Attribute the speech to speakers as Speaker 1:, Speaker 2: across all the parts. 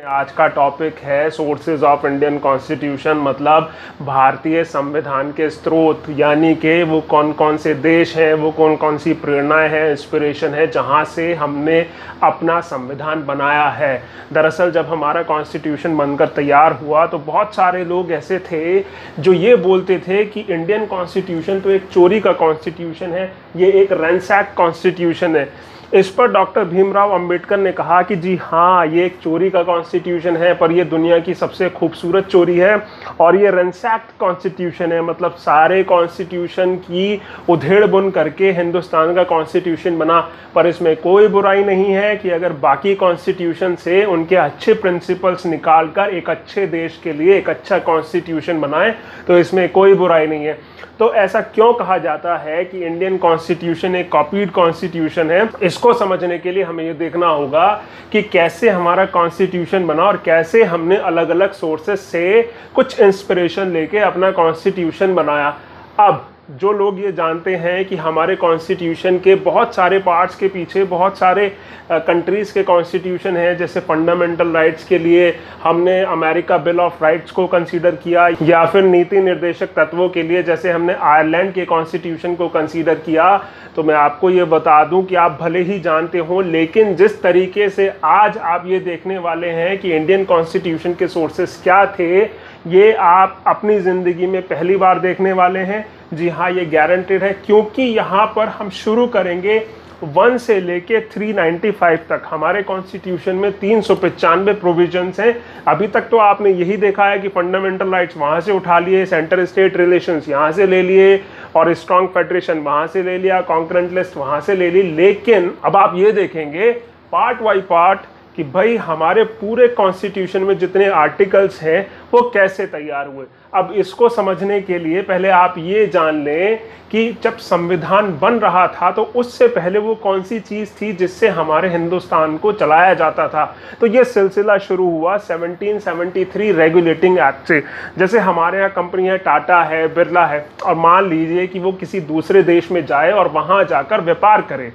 Speaker 1: आज का टॉपिक है सोर्सेज ऑफ इंडियन कॉन्स्टिट्यूशन, मतलब भारतीय संविधान के स्रोत, यानी कि वो कौन कौन से देश हैं, वो कौन कौन सी प्रेरणाएं हैं, इंस्पिरेशन है जहां से हमने अपना संविधान बनाया है। दरअसल जब हमारा कॉन्स्टिट्यूशन बनकर तैयार हुआ तो बहुत सारे लोग ऐसे थे जो ये बोलते थे कि इंडियन कॉन्स्टिट्यूशन तो एक चोरी का कॉन्स्टिट्यूशन है, ये एक रैंसैक कॉन्स्टिट्यूशन है। इस पर डॉक्टर भीमराव अंबेडकर ने कहा कि जी हाँ, ये एक चोरी का कॉन्स्टिट्यूशन है, पर ये दुनिया की सबसे खूबसूरत चोरी है और ये रैंसैक्ड कॉन्स्टिट्यूशन है, मतलब सारे कॉन्स्टिट्यूशन की उधेड़ बुन करके हिंदुस्तान का कॉन्स्टिट्यूशन बना। पर इसमें कोई बुराई नहीं है कि अगर बाकी कॉन्स्टिट्यूशन से उनके अच्छे प्रिंसिपल्स निकाल कर एक अच्छे देश के लिए एक अच्छा कॉन्स्टिट्यूशन बनाए तो इसमें कोई बुराई नहीं है। तो ऐसा क्यों कहा जाता है कि इंडियन कॉन्स्टिट्यूशन एक कॉपीड कॉन्स्टिट्यूशन है? इसको समझने के लिए हमें ये देखना होगा कि कैसे हमारा कॉन्स्टिट्यूशन बना और कैसे हमने अलग अलग सोर्सेस से कुछ इंस्पिरेशन लेके अपना कॉन्स्टिट्यूशन बनाया। अब जो लोग ये जानते हैं कि हमारे कॉन्स्टिट्यूशन के बहुत सारे पार्ट्स के पीछे बहुत सारे कंट्रीज़ के कॉन्स्टिट्यूशन हैं, जैसे फंडामेंटल राइट्स के लिए हमने अमेरिका बिल ऑफ राइट्स को कंसीडर किया, या फिर नीति निर्देशक तत्वों के लिए जैसे हमने आयरलैंड के कॉन्स्टिट्यूशन को कंसीडर किया। तो मैं आपको ये बता दूं कि आप भले ही जानते हो, लेकिन जिस तरीके से आज आप ये देखने वाले हैं कि इंडियन कॉन्स्टिट्यूशन के सोर्सेस क्या थे, ये आप अपनी ज़िंदगी में पहली बार देखने वाले हैं। जी हाँ, ये गारंटेड है, क्योंकि यहाँ पर हम शुरू करेंगे 1 से लेके 395 तक। हमारे कॉन्स्टिट्यूशन में 395 प्रोविजंस हैं। अभी तक तो आपने यही देखा है कि फंडामेंटल राइट्स वहाँ से उठा लिए, सेंटर स्टेट रिलेशंस यहाँ से ले लिए और स्ट्रॉन्ग फेडरेशन वहाँ से ले लिया, कॉन्करेंट लिस्ट वहाँ से ले ली। लेकिन अब आप ये देखेंगे पार्ट बाई पार्ट कि भाई हमारे पूरे कॉन्स्टिट्यूशन में जितने आर्टिकल्स हैं वो कैसे तैयार हुए। अब इसको समझने के लिए पहले आप ये जान लें कि जब संविधान बन रहा था तो उससे पहले वो कौन सी चीज़ थी जिससे हमारे हिंदुस्तान को चलाया जाता था। तो ये सिलसिला शुरू हुआ 1773 रेगुलेटिंग एक्ट से। जैसे हमारे यहाँ कंपनियाँ टाटा है, बिरला है, और मान लीजिए कि वो किसी दूसरे देश में जाए और वहाँ जाकर व्यापार करे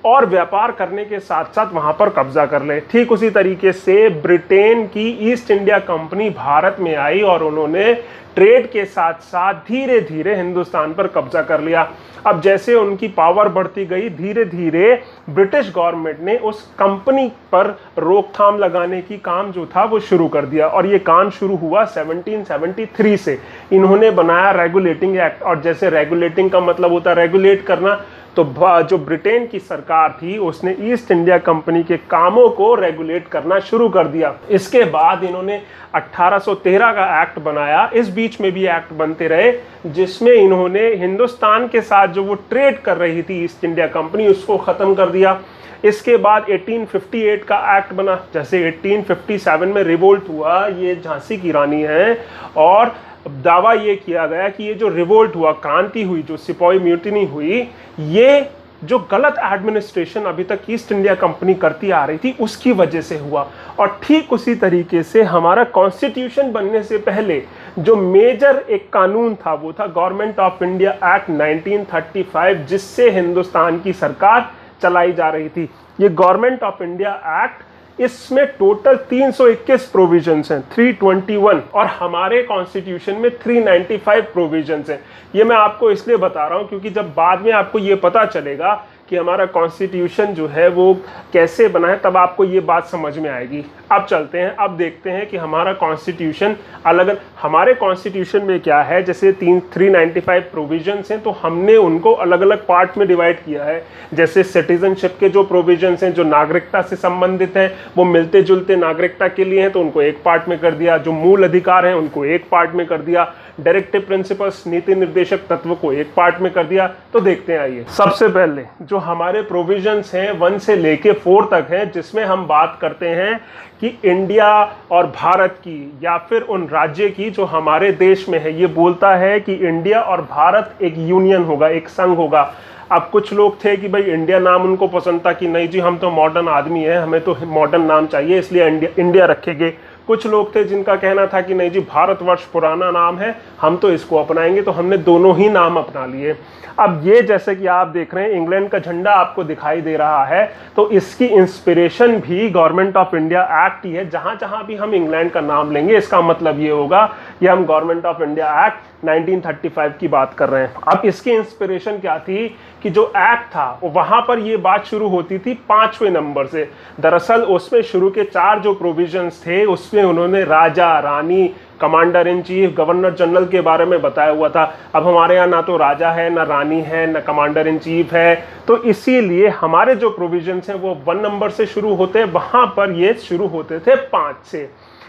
Speaker 1: और व्यापार करने के साथ साथ वहां पर कब्जा कर ले। ठीक उसी तरीके से ब्रिटेन की ईस्ट इंडिया कंपनी भारत में आई और उन्होंने ट्रेड के साथ साथ धीरे धीरे हिंदुस्तान पर कब्जा कर लिया। अब जैसे उनकी पावर बढ़ती गई, धीरे धीरे ब्रिटिश गवर्नमेंट ने उस कंपनी पर रोकथाम लगाने की काम जो था वो शुरू कर दिया, और ये काम शुरू हुआ 1773 से। इन्होंने बनाया रेगुलेटिंग एक्ट, और जैसे रेगुलेटिंग का मतलब होता है रेगुलेट करना, तो जो ब्रिटेन की सरकार थी उसने ईस्ट इंडिया कंपनी के कामों को रेगुलेट करना शुरू कर दिया। इसके बाद इन्होंने 1813 का एक्ट बनाया। इस बीच में भी एक्ट बनते रहे जिसमें इन्होंने हिंदुस्तान के साथ जो वो ट्रेड कर रही थी ईस्ट इंडिया कंपनी, उसको ख़त्म कर दिया। इसके बाद 1858 का एक्ट बना। जैसे 1857 में रिवोल्ट हुआ, ये झांसी की रानी है, और दावा ये किया गया कि ये जो रिवोल्ट हुआ, क्रांति हुई, जो सिपाही म्यूटिनी हुई, ये जो गलत एडमिनिस्ट्रेशन अभी तक ईस्ट इंडिया कंपनी करती आ रही थी उसकी वजह से हुआ। और ठीक उसी तरीके से हमारा कॉन्स्टिट्यूशन बनने से पहले जो मेजर एक कानून था वो था गवर्नमेंट ऑफ इंडिया एक्ट 1935, जिससे हिंदुस्तान की सरकार चलाई जा रही थी। ये गवर्नमेंट ऑफ इंडिया एक्ट, इसमें टोटल 321 प्रोविजंस हैं, 321, और हमारे कॉन्स्टिट्यूशन में 395 प्रोविजंस हैं। ये मैं आपको इसलिए बता रहा हूँ क्योंकि जब बाद में आपको ये पता चलेगा कि हमारा कॉन्स्टिट्यूशन जो है वो कैसे बना है, तब आपको ये बात समझ में आएगी। अब चलते हैं, अब देखते हैं कि हमारा कॉन्स्टिट्यूशन अलग, हमारे कॉन्स्टिट्यूशन में क्या है। जैसे 395 प्रोविजंस हैं तो हमने उनको अलग अलग पार्ट में डिवाइड किया है। जैसे सिटीजनशिप के जो प्रोविजंस हैं जो नागरिकता से संबंधित हैं वो मिलते जुलते नागरिकता के लिए हैं तो उनको एक पार्ट में कर दिया। जो मूल अधिकार हैं उनको एक पार्ट में कर दिया। डायरेक्टिव प्रिंसिपल्स, नीति निर्देशक तत्व को एक पार्ट में कर दिया। तो देखते हैं, आइए। सबसे पहले जो हमारे प्रोविजंस हैं 1 से लेके 4 तक हैं, जिसमें हम बात करते हैं कि इंडिया और भारत की या फिर उन राज्य की जो हमारे देश में है। ये बोलता है कि इंडिया और भारत एक यूनियन होगा, एक संघ होगा। अब कुछ लोग थे कि भाई इंडिया नाम उनको पसंद था कि नहीं जी, हम तो मॉडर्न आदमी हैं, हमें तो मॉडर्न नाम चाहिए, इसलिए इंडिया रखेंगे। कुछ लोग थे जिनका कहना था कि नहीं जी, भारतवर्ष पुराना नाम है, हम तो इसको अपनाएंगे, तो हमने दोनों ही नाम अपना लिए। अब ये जैसे कि आप देख रहे हैं इंग्लैंड का झंडा आपको दिखाई दे रहा है, तो इसकी इंस्पिरेशन भी गवर्नमेंट ऑफ इंडिया एक्ट ही है। जहां जहां भी हम इंग्लैंड का नाम लेंगे इसका मतलब ये होगा कि हम गवर्नमेंट ऑफ इंडिया एक्ट 1935 की बात कर रहे हैं। अब इसकी इंस्पिरेशन क्या थी कि जो एक्ट था वहां पर ये बात शुरू होती थी 5वें नंबर से। दरअसल उसमें शुरू के 4 जो प्रोविजंस थे उसमें उन्होंने राजा, रानी, commander in chief, governor general के बारे में बताया हुआ था। अब हमारे यहाँ ना तो राजा है, ना रानी है, ना कमांडर इन चीफ है, तो इसीलिए हमारे जो प्रोविजंस हैं वो 1 नंबर से शुरू होते हैं, वहां पर ये शुरू होते थे 5 से।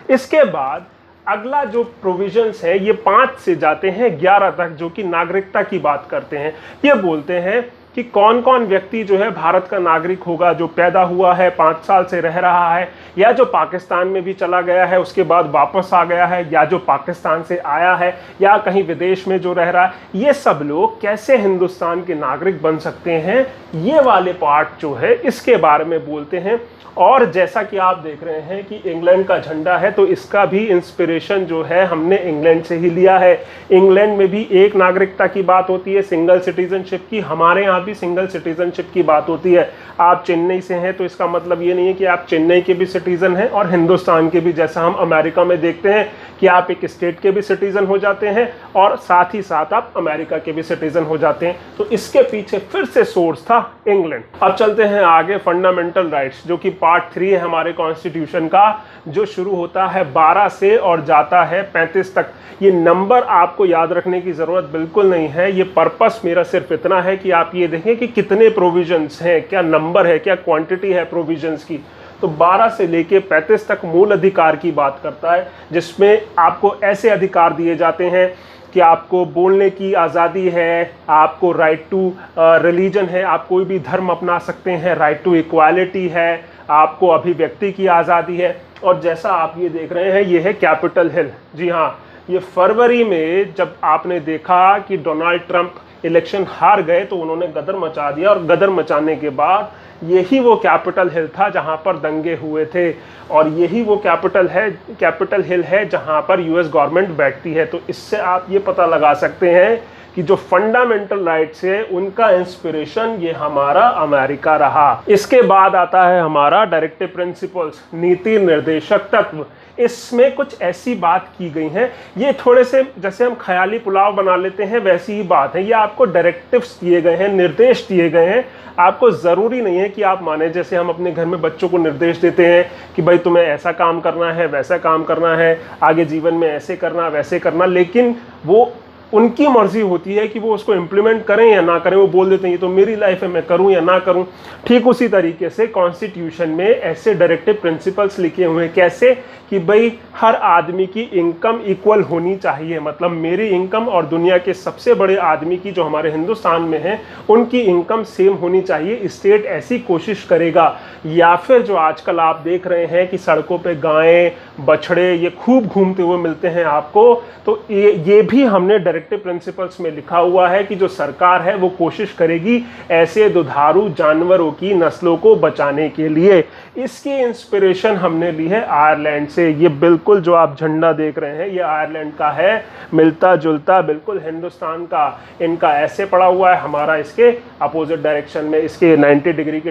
Speaker 1: इसके बाद अगला जो प्रोविजंस है ये 5 से जाते हैं 11 तक, जो कि नागरिकता की बात करते हैं। ये बोलते हैं कि कौन कौन व्यक्ति जो है भारत का नागरिक होगा, जो पैदा हुआ है, 5 साल से रह रहा है, या जो पाकिस्तान में भी चला गया है उसके बाद वापस आ गया है, या जो पाकिस्तान से आया है, या कहीं विदेश में जो रह रहा है, ये सब लोग कैसे हिंदुस्तान के नागरिक बन सकते हैं, ये वाले पार्ट जो है इसके बारे में बोलते हैं। और जैसा कि आप देख रहे हैं कि इंग्लैंड का झंडा है, तो इसका भी इंस्पिरेशन जो है हमने इंग्लैंड से ही लिया है। इंग्लैंड में भी एक नागरिकता की बात होती है, सिंगल सिटीजनशिप की। हमारे यहाँ भी सिंगल सिटीजनशिप की बात होती है। आप चेन्नई से हैं तो इसका मतलब ये नहीं है कि आप चेन्नई के भी सिटीजन हैं और हिंदुस्तान के भी, जैसा हम अमेरिका में देखते हैं कि आप एक स्टेट के भी सिटीजन हो जाते हैं और साथ ही साथ आप अमेरिका के भी सिटीजन हो जाते हैं। तो इसके पीछे फिर से सोर्स था इंग्लैंड। अब चलते हैं आगे, फंडामेंटल राइट्स, जो कि पार्ट 3 है हमारे कॉन्स्टिट्यूशन का, जो शुरू होता है 12 से और जाता है 35 तक। ये नंबर आपको याद रखने की जरूरत बिल्कुल नहीं है, ये पर्पस मेरा सिर्फ इतना है कि आप ये देखें कि कितने प्रोविजंस हैं, क्या नंबर है, क्या क्वांटिटी है प्रोविजंस की। तो 12 से लेके 35 तक मूल अधिकार की बात करता है, जिसमें आपको ऐसे अधिकार दिए जाते हैं कि आपको बोलने की आज़ादी है, आपको राइट टू रिलीजन है, आप कोई भी धर्म अपना सकते हैं, राइट टू इक्वालिटी है, आपको अभिव्यक्ति की आज़ादी है। और जैसा आप ये देख रहे हैं ये है कैपिटल हिल। जी हाँ, ये फरवरी में जब आपने देखा कि डोनाल्ड ट्रंप इलेक्शन हार गए तो उन्होंने गदर मचा दिया, और गदर मचाने के बाद यही वो कैपिटल हिल था जहां पर दंगे हुए थे, और यही वो कैपिटल हिल है जहां पर यूएस गवर्नमेंट बैठती है। तो इससे आप ये पता लगा सकते हैं कि जो फंडामेंटल राइट्स है उनका इंस्पिरेशन ये हमारा अमेरिका रहा। इसके बाद आता है हमारा डायरेक्टिव प्रिंसिपल्स, नीति निर्देशक तत्व। इसमें कुछ ऐसी बात की गई है, ये थोड़े से जैसे हम ख्याली पुलाव बना लेते हैं वैसी ही बात है। ये आपको डायरेक्टिव्स दिए गए हैं, निर्देश दिए गए हैं। आपको ज़रूरी नहीं है कि आप माने, जैसे हम अपने घर में बच्चों को निर्देश देते हैं कि भाई तुम्हें ऐसा काम करना है, वैसा काम करना है, आगे जीवन में ऐसे करना वैसे करना, लेकिन वो उनकी मर्जी होती है कि वो उसको इम्प्लीमेंट करें या ना करें। वो बोल देते हैं ये तो मेरी लाइफ है, मैं करूं या ना करूं। ठीक उसी तरीके से कॉन्स्टिट्यूशन में ऐसे डायरेक्टिव प्रिंसिपल्स लिखे हुए हैं, कैसे कि भाई हर आदमी की इनकम इक्वल होनी चाहिए। मतलब मेरी इनकम और दुनिया के सबसे बड़े आदमी की जो हमारे हिंदुस्तान में है उनकी इनकम सेम होनी चाहिए। स्टेट ऐसी कोशिश करेगा। या फिर जो आजकल आप देख रहे हैं कि सड़कों पे गायें, बछड़े ये खूब घूमते हुए मिलते हैं आपको, तो ये भी हमने डायरेक्टिव प्रिंसिपल्स में लिखा हुआ है कि जो सरकार है वो कोशिश करेगी ऐसे दुधारू जानवरों की नस्लों को बचाने के लिए। इसकी इंस्पिरेशन हमने ली है आयरलैंड से। ये बिल्कुल जो आप झंडा देख रहे हैं ये आयरलैंड का है, मिलता जुलता बिल्कुल हिंदुस्तान का। इनका ऐसे पड़ा हुआ है, हमारा इसके अपोजिट डायरेक्शन में, इसके 90 डिग्री के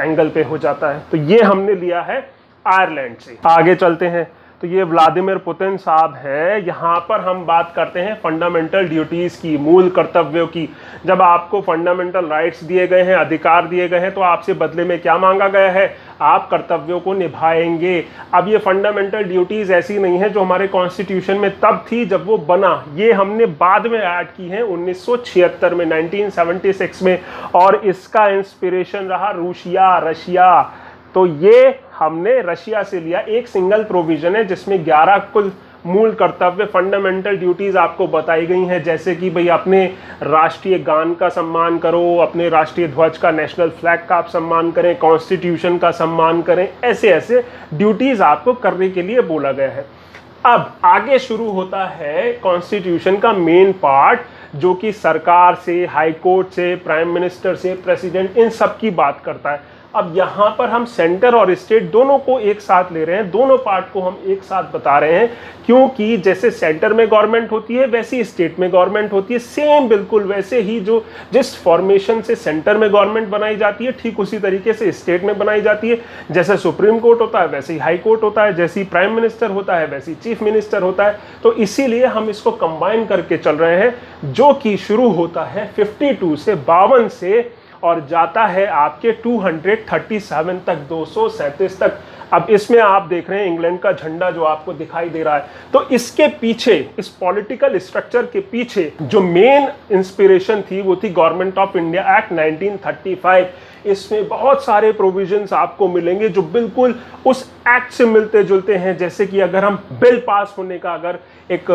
Speaker 1: एंगल पे हो जाता है। तो ये हमने लिया है आयरलैंड से। आगे चलते हैं, तो ये व्लादिमीर पुतिन साहब है। यहाँ पर हम बात करते हैं फंडामेंटल ड्यूटीज़ की, मूल कर्तव्यों की। जब आपको फंडामेंटल राइट्स दिए गए हैं, अधिकार दिए गए हैं, तो आपसे बदले में क्या मांगा गया है? आप कर्तव्यों को निभाएंगे। अब ये फंडामेंटल ड्यूटीज़ ऐसी नहीं है जो हमारे कॉन्स्टिट्यूशन में तब थी जब वो बना, ये हमने बाद में ऐड की है 1976 में, 1976 में, और इसका इंस्पिरेशन रहा रशिया। तो ये हमने रशिया से लिया। एक सिंगल प्रोविजन है जिसमें 11 कुल मूल कर्तव्य, फंडामेंटल ड्यूटीज आपको बताई गई हैं, जैसे कि भाई अपने राष्ट्रीय गान का सम्मान करो, अपने राष्ट्रीय ध्वज का, नेशनल फ्लैग का आप सम्मान करें, कॉन्स्टिट्यूशन का सम्मान करें। ऐसे ऐसे ड्यूटीज आपको करने के लिए बोला गया है। अब आगे शुरू होता है कॉन्स्टिट्यूशन का मेन पार्ट, जो कि सरकार से, हाई कोर्ट से, प्राइम मिनिस्टर से, प्रेसिडेंट, इन सब की बात करता है। अब यहाँ पर हम सेंटर और स्टेट दोनों को एक साथ ले रहे हैं, दोनों पार्ट को हम एक साथ बता रहे हैं, क्योंकि जैसे सेंटर में गवर्नमेंट होती है वैसी स्टेट में गवर्नमेंट होती है, सेम बिल्कुल वैसे ही जो जिस फॉर्मेशन से सेंटर में गवर्नमेंट बनाई जाती है ठीक उसी तरीके से स्टेट में बनाई जाती है। जैसे सुप्रीम कोर्ट होता है वैसे ही हाई कोर्ट होता है, जैसे प्राइम मिनिस्टर होता है वैसे ही चीफ मिनिस्टर होता है। तो इसीलिए हम इसको कंबाइन करके चल रहे हैं, जो कि शुरू होता है 52 से 52 से और जाता है आपके 237 तक, 237 तक। अब इसमें आप देख रहे हैं इंग्लैंड का झंडा जो आपको दिखाई दे रहा है। तो इसके पीछे, इस पॉलिटिकल स्ट्रक्चर के पीछे जो मेन इंस्पिरेशन थी वो थी गवर्नमेंट ऑफ इंडिया एक्ट 1935। इसमें बहुत सारे प्रोविजंस आपको मिलेंगे जो बिल्कुल उस एक्ट से मिलते जुलते हैं। जैसे कि अगर हम बिल पास होने का अगर एक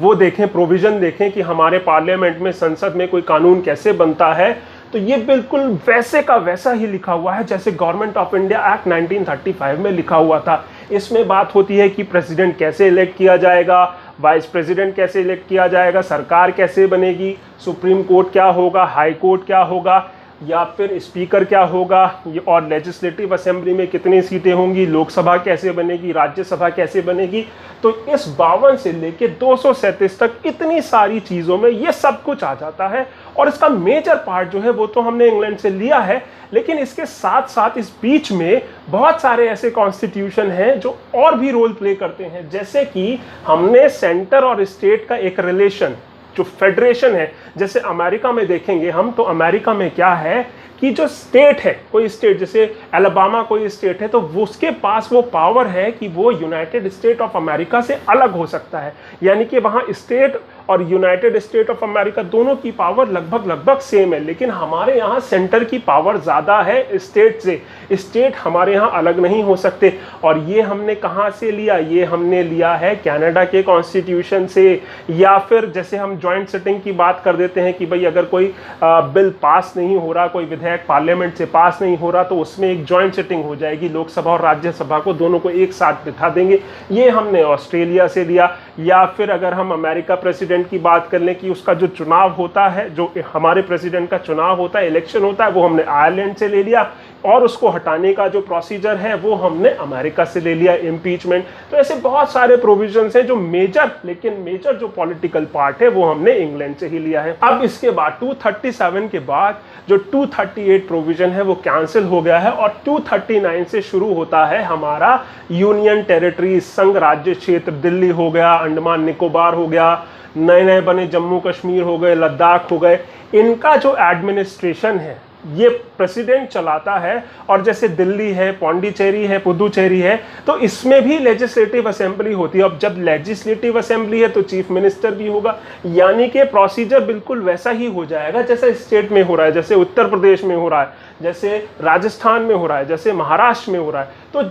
Speaker 1: वो देखें, प्रोविजन देखें कि हमारे पार्लियामेंट में, संसद में कोई कानून कैसे बनता है, तो ये बिल्कुल वैसे का वैसा ही लिखा हुआ है जैसे गवर्नमेंट ऑफ इंडिया एक्ट 1935 में लिखा हुआ था। इसमें बात होती है कि प्रेसिडेंट कैसे इलेक्ट किया जाएगा, वाइस प्रेसिडेंट कैसे इलेक्ट किया जाएगा, सरकार कैसे बनेगी, सुप्रीम कोर्ट क्या होगा, हाई कोर्ट क्या होगा, या फिर स्पीकर क्या होगा, और लेजिस्लेटिव असेंबली में कितनी सीटें होंगी, लोकसभा कैसे बनेगी, राज्यसभा कैसे बनेगी। तो इस 52 से लेके 237 तक इतनी सारी चीज़ों में ये सब कुछ आ जाता है। और इसका मेजर पार्ट जो है वो तो हमने इंग्लैंड से लिया है, लेकिन इसके साथ साथ इस बीच में बहुत सारे ऐसे कॉन्स्टिट्यूशन हैं जो और भी रोल प्ले करते हैं। जैसे कि हमने सेंटर और स्टेट का एक रिलेशन, जो फेडरेशन है, जैसे अमेरिका में देखेंगे हम, तो अमेरिका में क्या है कि जो स्टेट है, कोई स्टेट जैसे अलाबामा कोई स्टेट है, तो वो उसके पास वो पावर है कि वो यूनाइटेड स्टेट ऑफ अमेरिका से अलग हो सकता है। यानी कि वहाँ स्टेट और यूनाइटेड स्टेट ऑफ अमेरिका दोनों की पावर लगभग सेम है, लेकिन हमारे यहाँ सेंटर की पावर ज़्यादा है स्टेट से। स्टेट हमारे यहाँ अलग नहीं हो सकते। और ये हमने कहाँ से लिया? ये हमने लिया है कनाडा के कॉन्स्टिट्यूशन से। या फिर जैसे हम जॉइंट सिटिंग की बात कर देते हैं कि भाई अगर कोई बिल पास नहीं हो रहा, कोई विधेयक पार्लियामेंट से पास नहीं हो रहा, तो उसमें एक जॉइंट सिटिंग हो जाएगी, लोकसभा और राज्यसभा को दोनों को एक साथ बिठा देंगे। ये हमने ऑस्ट्रेलिया से लिया। या फिर अगर हम अमेरिका प्रेसिडेंट की बात कर लें कि उसका जो चुनाव होता है, जो हमारे प्रेसिडेंट का चुनाव होता है, इलेक्शन होता है, वो हमने आयरलैंड से ले लिया। और उसको हटाने का जो प्रोसीजर है वो हमने अमेरिका से ले लिया, इम्पीचमेंट। तो ऐसे बहुत सारे प्रोविजंस हैं जो मेजर जो पॉलिटिकल पार्ट है वो हमने इंग्लैंड से ही लिया है। अब इसके बाद 237 के बाद जो 238 प्रोविजन है वो कैंसिल हो गया है और 239 से शुरू होता है हमारा यूनियन टेरिटरी, संघ राज्य क्षेत्र। दिल्ली हो गया, अंडमान निकोबार हो गया, नए नए बने जम्मू कश्मीर हो गए, लद्दाख हो गए। इनका जो एडमिनिस्ट्रेशन है ये प्रेसिडेंट चलाता है। और जैसे दिल्ली है, पौंडीचेरी है, पुदुचेरी है, तो इसमें भी लेजिस्लेटिव असेंबली होती है। अब जब लेजिस्लेटिव असेंबली है तो चीफ मिनिस्टर भी होगा। यानी कि प्रोसीजर बिल्कुल वैसा ही हो जाएगा जैसा स्टेट में हो रहा है, जैसे उत्तर प्रदेश में हो रहा है, जैसे राजस्थान में हो रहा है, जैसे महाराष्ट्र में हो रहा है। तो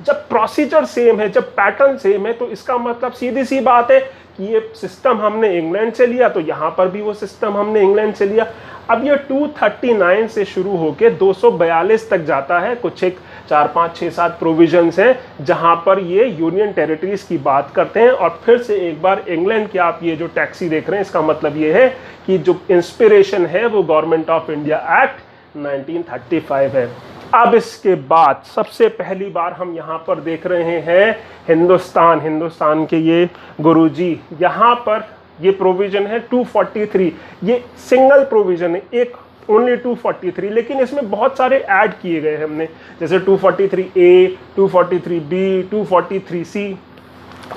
Speaker 1: जब प्रोसीजर सेम है, जब पैटर्न सेम है, तो इसका मतलब सीधी सी बात है कि ये सिस्टम हमने इंग्लैंड से लिया, तो यहाँ पर भी वो सिस्टम हमने इंग्लैंड से लिया। अब ये 239 से शुरू होके 242 तक जाता है। कुछ एक 4, 5, 6, 7 प्रोविजंस हैं जहाँ पर ये यूनियन टेरिटरीज की बात करते हैं। और फिर से एक बार इंग्लैंड के आप ये जो टैक्सी देख रहे हैं, इसका मतलब ये है कि जो इंस्पिरेशन है वो गवर्नमेंट ऑफ इंडिया एक्ट 1935 है। अब इसके बाद सबसे पहली बार हम यहाँ पर देख रहे हैं हिंदुस्तान के ये गुरुजी, यहाँ पर ये प्रोविजन है 243। ये सिंगल प्रोविजन है, एक ओनली 243, लेकिन इसमें बहुत सारे ऐड किए गए हैं हमने, जैसे 243A, 243B, 243C।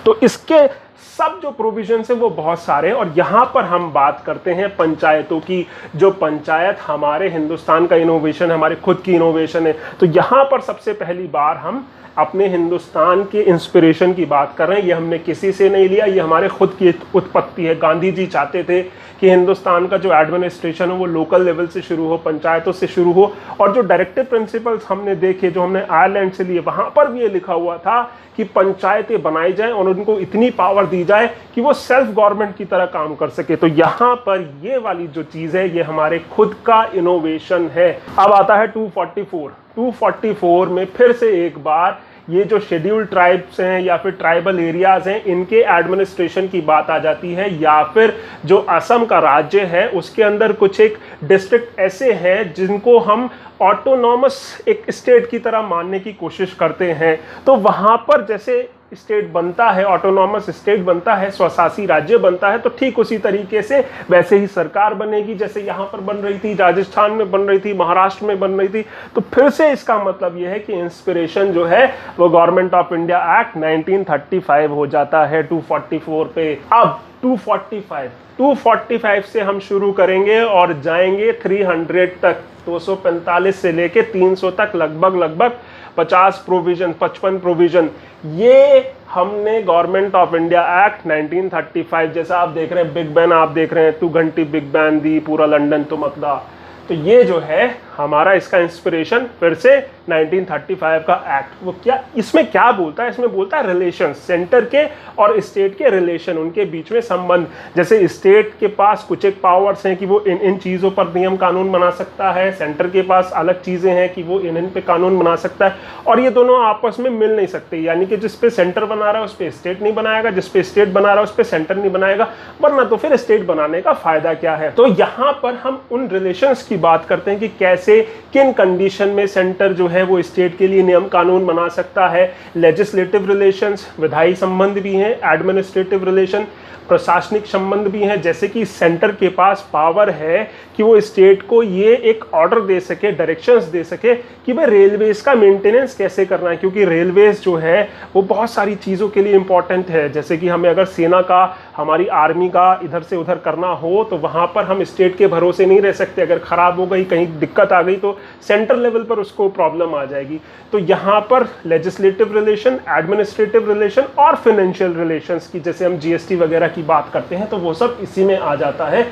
Speaker 1: तो इसके सब जो प्रोविजंस है वो बहुत सारे। और यहाँ पर हम बात करते हैं पंचायतों की। जो पंचायत हमारे हिंदुस्तान का इनोवेशन है, हमारे खुद की इनोवेशन है। तो यहाँ पर सबसे पहली बार हम अपने हिंदुस्तान के इंस्पिरेशन की बात कर रहे हैं। ये हमने किसी से नहीं लिया, ये हमारे खुद की उत्पत्ति है। गांधी जी चाहते थे कि हिंदुस्तान का जो एडमिनिस्ट्रेशन हो वो लोकल लेवल से शुरू हो, पंचायतों से शुरू हो। और जो डायरेक्टिव प्रिंसिपल्स हमने देखे, जो हमने आयरलैंड से लिए, वहाँ पर भी ये लिखा हुआ था कि पंचायतें बनाई जाएं और उनको इतनी पावर दी जाए कि वो सेल्फ गवर्नमेंट की तरह काम कर सके। तो यहाँ पर ये वाली जो चीज़ है ये हमारे खुद का इनोवेशन है। अब आता है 244 में फिर से एक बार ये जो शेड्यूल्ड ट्राइब्स हैं या फिर ट्राइबल एरियाज हैं, इनके एडमिनिस्ट्रेशन की बात आ जाती है, या फिर जो असम का राज्य है उसके अंदर कुछ एक डिस्ट्रिक्ट ऐसे हैं जिनको हम ऑटोनॉमस एक स्टेट की तरह मानने की कोशिश करते हैं। तो वहाँ पर जैसे स्टेट बनता है, ऑटोनॉमस स्टेट बनता है, स्वशासी राज्य बनता है, तो ठीक उसी तरीके से वैसे ही सरकार बनेगी जैसे यहाँ पर बन रही थी, राजस्थान में बन रही थी, महाराष्ट्र में बन रही थी। तो फिर से इसका मतलब यह है कि इंस्पिरेशन जो है वो गवर्नमेंट ऑफ इंडिया एक्ट 1935 हो जाता है 244 पे। अब 245 से हम शुरू करेंगे और जाएंगे 300 तक, 245 से लेके 300 तक, लगभग 50 प्रोविजन, 55 प्रोविजन, ये हमने गवर्नमेंट ऑफ इंडिया एक्ट 1935, जैसा आप देख रहे हैं बिग बैन, आप देख रहे हैं 2 घंटी बिग बैन दी, पूरा लंदन तुमकदा, तो ये जो है हमारा इसका इंस्पिरेशन फिर से 1935 का एक्ट। वो क्या इसमें क्या बोलता है? इसमें बोलता है रिलेशन, सेंटर के और स्टेट के रिलेशन, उनके बीच में संबंध। जैसे स्टेट के पास कुछ एक पावर्स हैं कि वो इन चीज़ों पर नियम कानून बना सकता है, सेंटर के पास अलग चीज़ें हैं कि वो इन पे कानून बना सकता है, और ये दोनों आपस में मिल नहीं सकते। यानी कि जिस पे सेंटर बना रहा है उस पर स्टेट नहीं बनाएगा, जिस पे स्टेट बना रहा है उस पर सेंटर नहीं बनाएगा, वरना तो फिर स्टेट बनाने का फायदा क्या है। तो यहाँ पर हम उन रिलेशंस की बात करते हैं कि कैसे, किन कंडीशन में सेंटर जो है वो स्टेट के लिए नियम कानून बना सकता है। लेजिस्लेटिव रिलेशंस, विधायी संबंध भी हैं, एडमिनिस्ट्रेटिव रिलेशन, प्रशासनिक संबंध भी हैं। जैसे कि सेंटर के पास पावर है कि वो स्टेट को ये एक ऑर्डर दे सके, डायरेक्शंस दे सके कि भाई रेलवेज का मेंटेनेंस कैसे करना है, क्योंकि रेलवेज जो है वो बहुत सारी चीज़ों के लिए इंपॉर्टेंट है। जैसे कि हमें अगर सेना का, हमारी आर्मी का इधर से उधर करना हो तो वहाँ पर हम स्टेट के भरोसे नहीं रह सकते। अगर ख़राब हो गई, कहीं दिक्कत आ गई तो सेंट्रल लेवल पर उसको प्रॉब्लम आ जाएगी। तो यहाँ पर लेजिस्लेटिव रिलेशन, एडमिनिस्ट्रेटिव रिलेशन और फाइनेंशियल रिलेशंस की, जैसे हम जीएसटी वगैरह की बात करते हैं तो वो सब इसी में आ जाता है।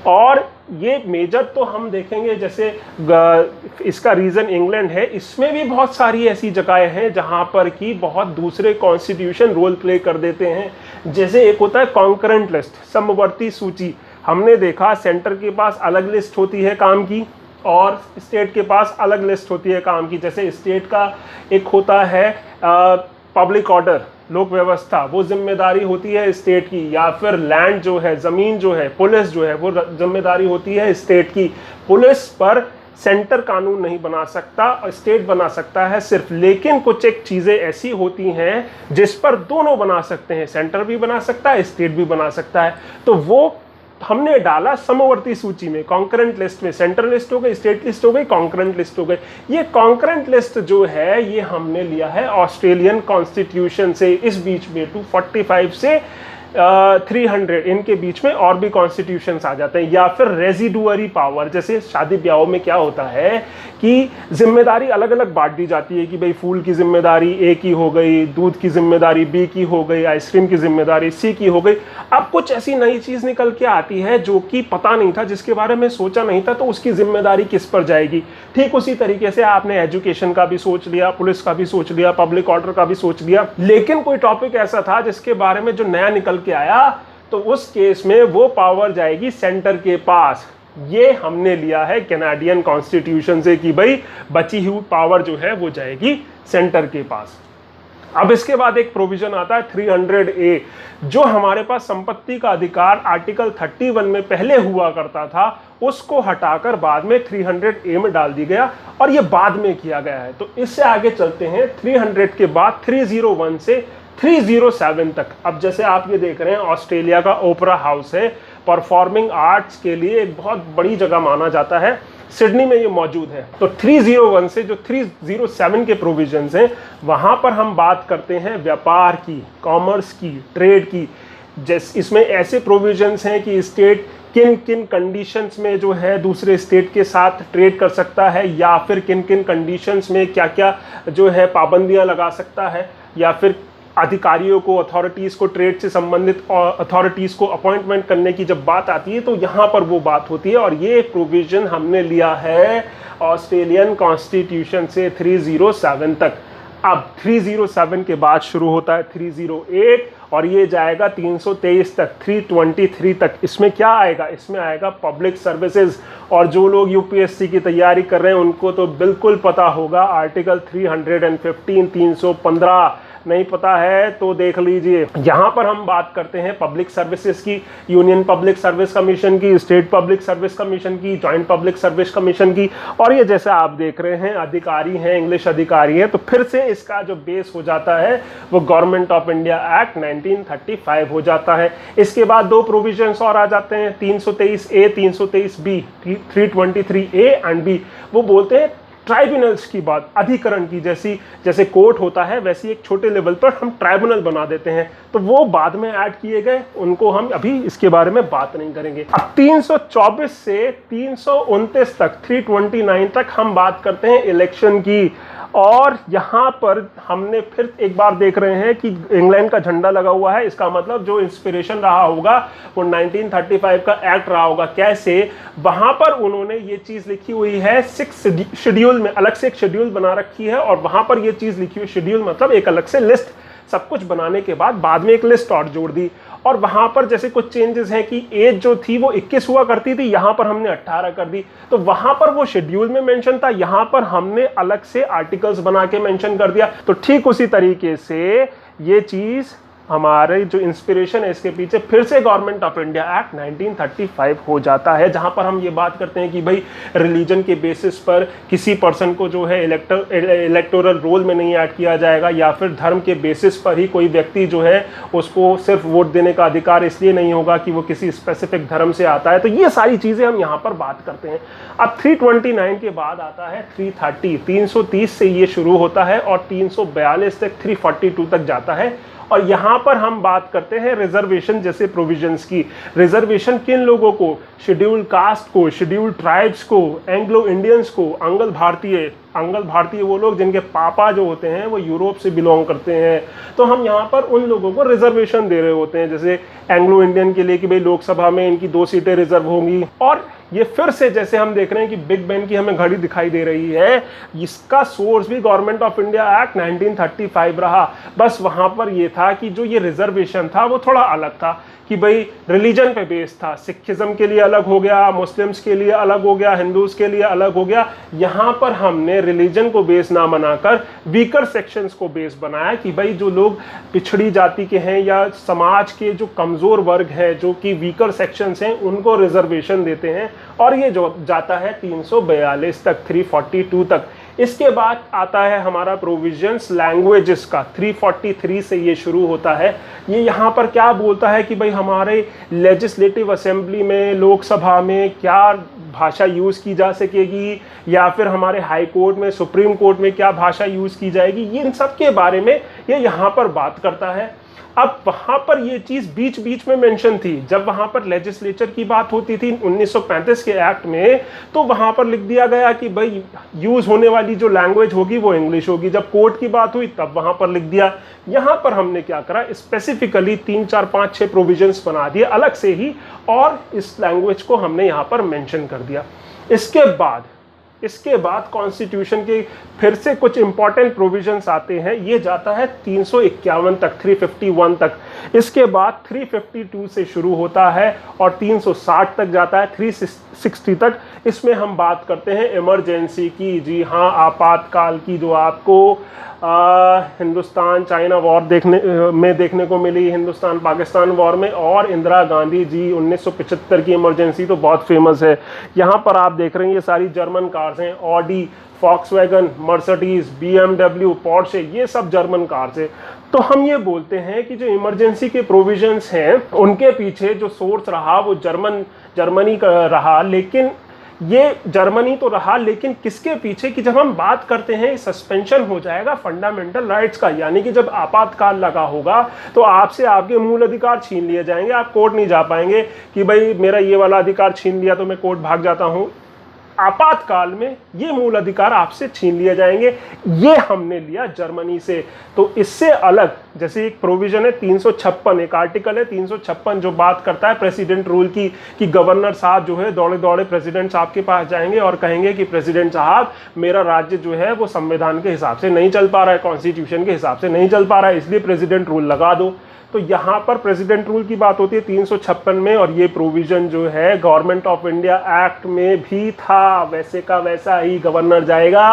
Speaker 1: और ये मेजर तो हम देखेंगे, जैसे इसका रीज़न इंग्लैंड है, इसमें भी बहुत सारी ऐसी जगहें हैं जहाँ पर कि बहुत दूसरे कॉन्स्टिट्यूशन रोल प्ले कर देते हैं। जैसे एक होता है कॉन्करेंट लिस्ट, समवर्ती सूची। हमने देखा सेंटर के पास अलग लिस्ट होती है काम की और स्टेट के पास अलग लिस्ट होती है काम की। जैसे स्टेट का एक होता है पब्लिक ऑर्डर, लोक व्यवस्था, वो जिम्मेदारी होती है स्टेट की। या फिर लैंड जो है, ज़मीन जो है, पुलिस जो है, वो जिम्मेदारी होती है स्टेट की। पुलिस पर सेंटर कानून नहीं बना सकता, स्टेट बना सकता है सिर्फ। लेकिन कुछ एक चीज़ें ऐसी होती हैं जिस पर दोनों बना सकते हैं, सेंटर भी बना सकता है, स्टेट भी बना सकता है। तो वो हमने डाला समवर्ती सूची में, कॉन्करेंट लिस्ट में। सेंट्रल लिस्ट हो गई, स्टेट लिस्ट हो गई, कॉन्करेंट लिस्ट हो गई। ये कॉन्करेंट लिस्ट जो है ये हमने लिया है ऑस्ट्रेलियन कॉन्स्टिट्यूशन से। इस बीच में 245 से 300 इनके बीच में और भी कॉन्स्टिट्यूशंस आ जाते हैं। या फिर रेजिडुअरी पावर, जैसे शादी ब्याहों में क्या होता है कि जिम्मेदारी अलग अलग बांट दी जाती है कि भाई फूल की जिम्मेदारी ए की हो गई, दूध की जिम्मेदारी बी की हो गई, आइसक्रीम की जिम्मेदारी सी की हो गई। अब कुछ ऐसी नई चीज़ निकल के आती है जो कि पता नहीं था, जिसके बारे में सोचा नहीं था, तो उसकी जिम्मेदारी किस पर जाएगी। ठीक उसी तरीके से आपने एजुकेशन का भी सोच लिया, पुलिस का भी सोच लिया, पब्लिक ऑर्डर का भी सोच लिया, लेकिन कोई टॉपिक ऐसा था जिसके बारे में जो नया निकल के आया, तो उस केस में वो पावर जाएगी सेंटर के पास। ये हमने लिया है कैनेडियन कॉन्स्टिट्यूशन से कि भाई बची हुई पावर जो है वो जाएगी सेंटर के पास। अब इसके बाद एक प्रोविजन आता है 300A, जो हमारे पास संपत्ति का अधिकार आर्टिकल 31 में पहले हुआ करता था, उसको हटाकर बाद में 300A में डाल दी गया और ये बाद में किया गया है। तो इससे आगे चलते हैं 300 के बाद 301 से 307 तक। अब जैसे आप ये देख रहे हैं, ऑस्ट्रेलिया का ओपेरा हाउस है, परफॉर्मिंग आर्ट्स के लिए एक बहुत बड़ी जगह माना जाता है, सिडनी में ये मौजूद है। तो 301 से जो 307 के प्रोविजंस हैं, वहाँ पर हम बात करते हैं व्यापार की, कॉमर्स की, ट्रेड की। जैसे इसमें ऐसे प्रोविजंस हैं कि स्टेट किन किन कंडीशंस में जो है दूसरे स्टेट के साथ ट्रेड कर सकता है, या फिर किन किन कंडीशंस में क्या क्या जो है पाबंदियाँ लगा सकता है, या फिर अधिकारियों को, अथॉरिटीज़ को, ट्रेड से संबंधित अथॉरिटीज़ को अपॉइंटमेंट करने की जब बात आती है तो यहाँ पर वो बात होती है। और ये प्रोविज़न हमने लिया है ऑस्ट्रेलियन कॉन्स्टिट्यूशन से 307 तक। अब 307 के बाद शुरू होता है 308 और ये जाएगा 323 तक, 323 तक। इसमें क्या आएगा? इसमें आएगा पब्लिक सर्विसेज। और जो लोग यूपीएससी की तैयारी कर रहे हैं उनको तो बिल्कुल पता होगा, आर्टिकल 315, 315 नहीं पता है तो देख लीजिए। यहाँ पर हम बात करते हैं पब्लिक सर्विसेज की, यूनियन पब्लिक सर्विस कमीशन की, स्टेट पब्लिक सर्विस कमीशन की, जॉइंट पब्लिक सर्विस कमीशन की। और ये जैसे आप देख रहे हैं अधिकारी हैं, इंग्लिश अधिकारी हैं, तो फिर से इसका जो बेस हो जाता है वो गवर्नमेंट ऑफ इंडिया एक्ट 1935 हो जाता है। इसके बाद दो प्रोविजंस और आ जाते हैं, 323A, 323B, 323A and B। वो बोलते हैं ट्राइब्यूनल्स की बात, अधिकरण की, जैसे कोर्ट होता है वैसे एक छोटे लेवल पर हम ट्राइब्यूनल बना देते हैं, तो वो बाद में ऐड किए गए, उनको हम अभी इसके बारे में बात नहीं करेंगे। अब 324 से 329 तक, 329 तक हम बात करते हैं इलेक्शन की। और यहाँ पर हमने फिर एक बार देख रहे हैं कि इंग्लैंड का झंडा लगा हुआ है, इसका मतलब जो इंस्पिरेशन रहा होगा वो 1935 का एक्ट रहा होगा। कैसे? वहां पर उन्होंने ये चीज लिखी हुई है 6 शेड्यूल में, अलग से एक शेड्यूल बना रखी है और वहां पर ये चीज लिखी हुई, शेड्यूल मतलब एक अलग से लिस्ट, सब कुछ बनाने के बाद में एक लिस्ट और जोड़ दी। और वहां पर जैसे कुछ चेंजेस हैं कि एज जो थी वो 21 हुआ करती थी, यहां पर हमने 18 कर दी। तो वहां पर वो शेड्यूल में मेंशन था, यहां पर हमने अलग से आर्टिकल्स बना के मेंशन कर दिया। तो ठीक उसी तरीके से ये चीज, हमारे जो इंस्पिरेशन है इसके पीछे फिर से गवर्नमेंट ऑफ इंडिया एक्ट 1935 हो जाता है, जहां पर हम ये बात करते हैं कि भाई रिलीजन के बेसिस पर किसी पर्सन को जो है इलेक्टोरल रोल में नहीं ऐड किया जाएगा, या फिर धर्म के बेसिस पर ही कोई व्यक्ति जो है उसको सिर्फ वोट देने का अधिकार इसलिए नहीं होगा कि वो किसी स्पेसिफिक धर्म से आता है। तो ये सारी चीजें हम यहाँ पर बात करते हैं। अब 329 के बाद आता है 330, 330 से ये शुरू होता है और 342 तक, 342 तक जाता है। और यहां पर हम बात करते हैं रिजर्वेशन जैसे प्रोविजंस की। रिजर्वेशन किन लोगों को? शेड्यूल्ड कास्ट को, शेड्यूल्ड ट्राइब्स को, एंग्लो इंडियंस को, अंगल भारतीय वो लोग जिनके पापा जो होते हैं वो यूरोप से बिलोंग करते हैं, तो हम यहाँ पर उन लोगों को रिजर्वेशन दे रहे होते हैं। जैसे एंग्लो इंडियन के लिए कि भाई लोकसभा में इनकी 2 सीटें रिजर्व होंगी। और ये फिर से जैसे हम देख रहे हैं कि बिग बैन की हमें घड़ी दिखाई दे रही है, इसका सोर्स भी गवर्नमेंट ऑफ इंडिया एक्ट 1935 रहा। बस वहां पर ये था कि जो ये रिजर्वेशन था वो थोड़ा अलग था कि भाई रिलीजन पे बेस था, सिखिज्म के लिए अलग हो गया, मुस्लिम्स के लिए अलग हो गया, हिंदूज के लिए अलग हो गया। यहाँ पर हमने रिलीजन को बेस ना बनाकर वीकर सेक्शंस को बेस बनाया कि भाई जो लोग पिछड़ी जाति के हैं या समाज के जो कमजोर वर्ग है, जो कि वीकर सेक्शंस हैं, उनको रिजर्वेशन देते हैं। और ये जो जाता है 342 तक, 342 तक। इसके बाद आता है हमारा प्रोविजंस लैंग्वेजेस का, 343 से ये शुरू होता है। ये यहाँ पर क्या बोलता है कि भाई हमारे लेजिस्लेटिव असेंबली में, लोकसभा में क्या भाषा यूज़ की जा सकेगी, या फिर हमारे हाई कोर्ट में, सुप्रीम कोर्ट में क्या भाषा यूज़ की जाएगी, ये इन सब के बारे में ये यहाँ पर बात करता है। अब वहां पर ये चीज बीच बीच में मेंशन थी, जब वहां पर लेजिस्लेचर की बात होती थी 1935 के एक्ट में, तो वहां पर लिख दिया गया कि भाई यूज होने वाली जो लैंग्वेज होगी वो इंग्लिश होगी। जब कोर्ट की बात हुई तब वहां पर लिख दिया। यहां पर हमने क्या करा, स्पेसिफिकली 3, 4, 5, 6 प्रोविजंस बना दिए अलग से ही, और इस लैंग्वेज को हमने यहां पर मेंशन कर दिया। इसके बाद कॉन्स्टिट्यूशन के फिर से कुछ इंपॉर्टेंट प्रोविजंस आते हैं। ये जाता है 351 तक, 351 तक। इसके बाद 352 से शुरू होता है और 360 तक जाता है, 360 तक। इसमें हम बात करते हैं इमरजेंसी की। जी हाँ, आपातकाल की, जो आपको हिंदुस्तान चाइना वॉर देखने को मिली, हिंदुस्तान पाकिस्तान वॉर में, और इंदिरा गांधी जी 1975 की इमरजेंसी तो बहुत फेमस है। यहाँ पर आप देख रहे हैं ये सारी जर्मन कार्स हैं, Audi, Volkswagen, Mercedes, BMW, Porsche, ये सब जर्मन कार्स है। तो हम ये बोलते हैं कि जो इमरजेंसी के प्रोविजंस हैं उनके पीछे जो सोर्स रहा वो जर्मनी का रहा। लेकिन ये जर्मनी तो रहा, लेकिन किसके पीछे? कि जब हम बात करते हैं सस्पेंशन हो जाएगा फंडामेंटल राइट्स का, यानी कि जब आपातकाल लगा होगा तो आपसे आपके मूल अधिकार छीन लिए जाएंगे। आप कोर्ट नहीं जा पाएंगे कि भाई मेरा ये वाला अधिकार छीन लिया तो मैं कोर्ट भाग जाता हूँ। आपातकाल में ये मूल अधिकार आपसे छीन लिए जाएंगे। ये हमने लिया जर्मनी से। तो इससे अलग जैसे एक प्रोविजन है 356, एक आर्टिकल है 356 जो बात करता है प्रेसिडेंट रूल की, कि गवर्नर साहब जो है दौड़े दौड़े प्रेसिडेंट साहब के पास जाएंगे और कहेंगे कि प्रेसिडेंट साहब मेरा राज्य जो है वो संविधान के हिसाब से नहीं चल पा रहा है, कॉन्स्टिट्यूशन के हिसाब से नहीं चल पा रहा है, इसलिए प्रेसिडेंट रूल लगा दो। तो यहाँ पर प्रेसिडेंट रूल की बात होती है 356 में, और ये प्रोविजन जो है गवर्नमेंट ऑफ इंडिया एक्ट में भी था। वैसे का वैसा ही गवर्नर जाएगा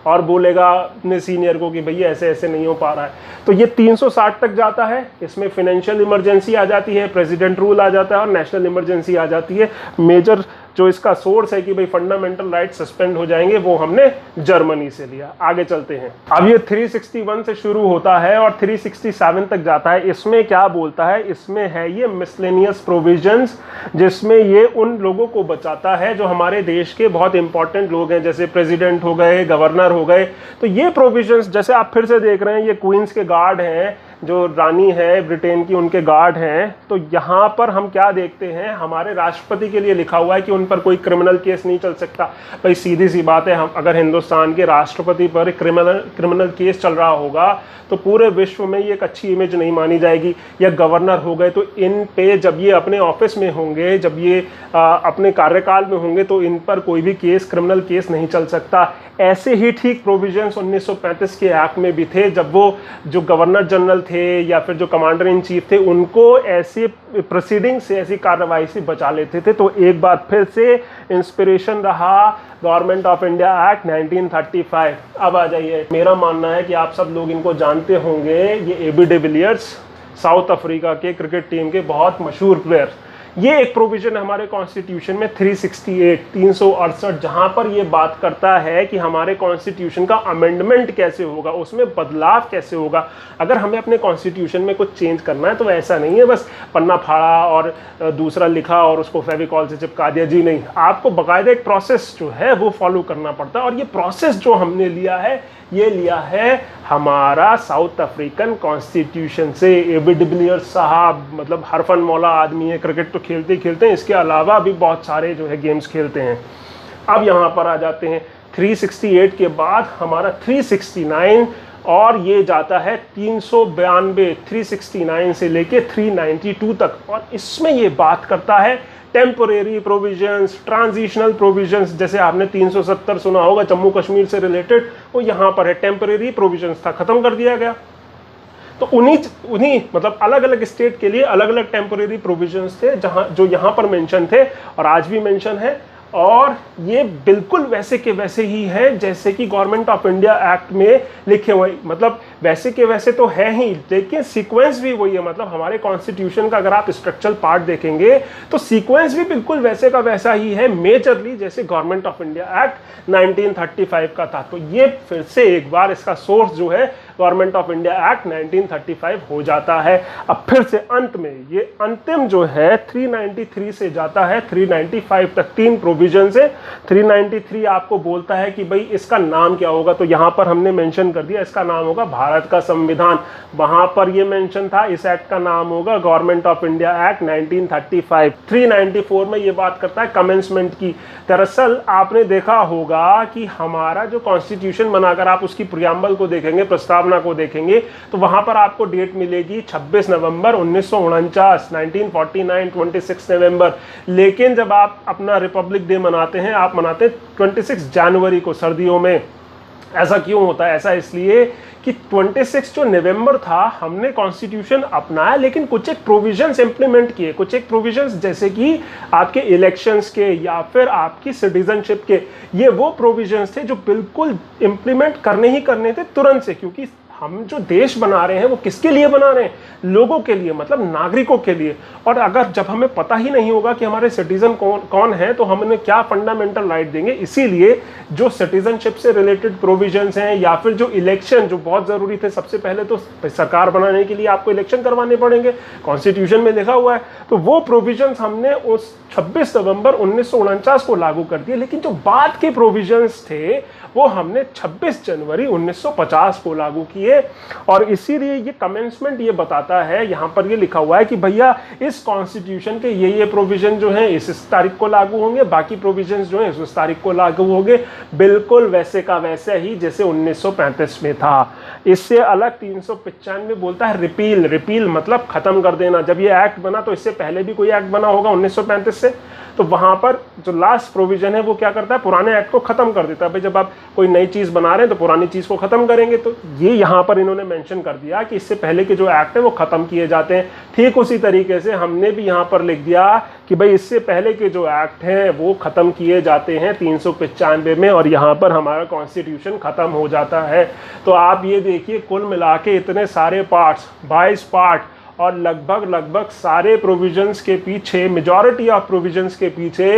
Speaker 1: और बोलेगा अपने सीनियर को कि भैया ऐसे ऐसे नहीं हो पा रहा है। तो ये 360 तक जाता है। इसमें फाइनेंशियल इमरजेंसी आ जाती है, प्रेसिडेंट रूल आ जाता है और नेशनल इमरजेंसी आ जाती है। मेजर जो इसका सोर्स है कि भाई फंडामेंटल राइट सस्पेंड हो जाएंगे, वो हमने जर्मनी से लिया। आगे चलते हैं। अब ये 361 से शुरू होता है और 367 तक जाता है। इसमें क्या बोलता है, इसमें है ये मिसलेनियस प्रोविजंस, जिसमें ये उन लोगों को बचाता है जो हमारे देश के बहुत इंपॉर्टेंट लोग हैं, जैसे प्रेसिडेंट हो गए, गवर्नर हो गए। तो ये प्रोविजंस जैसे आप फिर से देख रहे हैं, ये क्वींस के गार्ड हैं, जो रानी है ब्रिटेन की, उनके गार्ड हैं। तो यहाँ पर हम क्या देखते हैं, हमारे राष्ट्रपति के लिए लिखा हुआ है कि उन पर कोई क्रिमिनल केस नहीं चल सकता। भाई सीधी सी बात है, हम अगर हिंदुस्तान के राष्ट्रपति पर क्रिमिनल केस चल रहा होगा तो पूरे विश्व में ये एक अच्छी इमेज नहीं मानी जाएगी। या गवर्नर हो गए, तो इन पे जब ये अपने ऑफिस में होंगे, जब ये अपने कार्यकाल में होंगे, तो इन पर कोई भी केस, क्रिमिनल केस नहीं चल सकता। ऐसे ही ठीक प्रोविजंस 1935 के एक्ट में भी थे, जब वो जो गवर्नर जनरल थे या फिर जो कमांडर इन चीफ थे, उनको ऐसी प्रोसीडिंग से, ऐसी कार्रवाई से बचा लेते थे। तो एक बार फिर से इंस्पिरेशन रहा गवर्नमेंट ऑफ इंडिया एक्ट 1935। अब आ जाइए, मेरा मानना है कि आप सब लोग इनको जानते होंगे। ये एबी डिविलियर्स, साउथ अफ्रीका के क्रिकेट टीम के बहुत मशहूर प्लेयर। ये एक प्रोविजन है हमारे कॉन्स्टिट्यूशन में 368 जहां पर ये बात करता है कि हमारे कॉन्स्टिट्यूशन का अमेंडमेंट कैसे होगा, उसमें बदलाव कैसे होगा। अगर हमें अपने कॉन्स्टिट्यूशन में कुछ चेंज करना है तो ऐसा नहीं है बस पन्ना फाड़ा और दूसरा लिखा और उसको फेविकॉल से चिपका दिया। जी नहीं, आपको बाकायदा एक प्रोसेस जो है वो फॉलो करना पड़ता है। और ये प्रोसेस जो हमने लिया है, ये लिया है हमारा साउथ अफ्रीकन कॉन्स्टिट्यूशन से। एबी डिविलियर्स साहब मतलब हरफन मौला आदमी है, क्रिकेट तो खेलते ही खेलते हैं, इसके अलावा भी बहुत सारे जो है गेम्स खेलते हैं। अब यहाँ पर आ जाते हैं 368 के बाद हमारा 369, और ये जाता है 392, 369 से लेके 392 तक। और इसमें ये बात करता है टेम्पोरेरी प्रोविजंस, ट्रांजिशनल प्रोविजंस। जैसे आपने 370 सुना होगा जम्मू कश्मीर से रिलेटेड, वो यहाँ पर है। टेम्पोरेरी प्रोविजंस था, खत्म कर दिया गया। तो उन्हीं मतलब अलग अलग स्टेट के लिए अलग अलग टेम्पोरेरी प्रोविजंस थे, जहाँ जो यहाँ पर मेंशन थे और आज भी मेंशन है। और ये बिल्कुल वैसे के वैसे ही है जैसे कि गवर्नमेंट ऑफ इंडिया एक्ट में लिखे हुए, मतलब वैसे के वैसे तो है ही, लेकिन सीक्वेंस भी वही है। मतलब हमारे कॉन्स्टिट्यूशन का अगर आप स्ट्रक्चरल पार्ट देखेंगे तो सीक्वेंस भी बिल्कुल वैसे का वैसा ही है, मेजरली जैसे गवर्नमेंट ऑफ इंडिया एक्ट 1935 का था। तो ये फिर से एक बार इसका सोर्स जो है गवर्नमेंट ऑफ इंडिया एक्ट 1935 हो जाता है। अब फिर से अंत में ये अंतिम जो है 393 से जाता है 395 तक, 3 प्रोविजन से। 393 आपको बोलता है कि भाई इसका नाम क्या होगा, तो यहाँ पर हमने मेंशन कर दिया, इसका नाम होगा भारत का संविधान। वहां पर ये मेंशन था, इस एक्ट का नाम होगा गवर्नमेंट ऑफ इंडिया एक्ट 1935। 394 में ये बात करता है कमेंसमेंट की। दरअसल आपने देखा होगा कि हमारा जो कॉन्स्टिट्यूशन बनाकर आप उसकी प्रियम्बल को देखेंगे, प्रस्तावना को देखेंगे, तो वहां पर आपको डेट मिलेगी 26 नवंबर 1949, 1949, 26 नवंबर। लेकिन जब आप अपना रिपब्लिक डे मनाते हैं, आप मनाते हैं 26 जनवरी को, सर्दियों में। ऐसा क्यों होता है? ऐसा इसलिए कि 26 जो नवंबर था हमने कॉन्स्टिट्यूशन अपनाया, लेकिन कुछ एक प्रोविजंस इंप्लीमेंट किए। कुछ एक प्रोविजंस जैसे कि आपके इलेक्शंस के या फिर आपकी सिटीजनशिप के, ये वो प्रोविजंस थे जो बिल्कुल इंप्लीमेंट करने ही करने थे तुरंत से। क्योंकि हम जो देश बना रहे हैं वो किसके लिए बना रहे हैं? लोगों के लिए, मतलब नागरिकों के लिए। और अगर जब हमें पता ही नहीं होगा कि हमारे सिटीजन कौन है, तो हम उन्हें क्या फंडामेंटल राइट देंगे? इसीलिए जो सिटीजनशिप से रिलेटेड प्रोविजंस हैं या फिर जो इलेक्शन जो बहुत ज़रूरी थे, सबसे पहले तो सरकार बनाने के लिए आपको इलेक्शन करवाने पड़ेंगे, कॉन्स्टिट्यूशन में लिखा हुआ है। तो वो प्रोविजंस हमने उस 26 नवंबर 1949 को लागू कर दिए। लेकिन जो बाद के प्रोविजंस थे वो हमने 26 जनवरी 1950 को लागू किए। चाहिए। और इसीलिए ये कमेंसमेंट ये बताता है, यहाँ पर ये लिखा हुआ है कि भैया इस कॉन्स्टिट्यूशन के ये प्रोविजन जो हैं इस तारीख को लागू होंगे, बाकी प्रोविजन जो हैं उस तारीख को लागू होंगे, बिल्कुल वैसे का वैसे ही जैसे 1935 में था। इससे अलग 395 बोलता है रिपील। रिपील मतलब खत्म कर देना। जब ये एक्ट बना तो इससे पहले भी कोई एक्ट बना होगा 1935 से, तो वहां पर जो लास्ट प्रोविजन है वो क्या करता है, पुराने एक्ट को खत्म कर देता है। भाई जब आप कोई नई चीज बना रहे हैं तो पुरानी चीज को खत्म करेंगे। तो ये यहाँ पर इन्होंने मेंशन कर दिया कि इससे पहले के जो एक्ट है वो खत्म किए जाते हैं। ठीक उसी तरीके से हमने भी यहाँ पर लिख दिया कि भाई इससे पहले के जो एक्ट हैं वो खत्म किए जाते हैं 395 में, और यहाँ पर हमारा कॉन्स्टिट्यूशन खत्म हो जाता है। तो आप ये देखिए कुल मिला के इतने सारे पार्ट्स, 22 पार्ट, और लगभग सारे प्रोविजंस के पीछे, मेजॉरिटी ऑफ प्रोविजंस के पीछे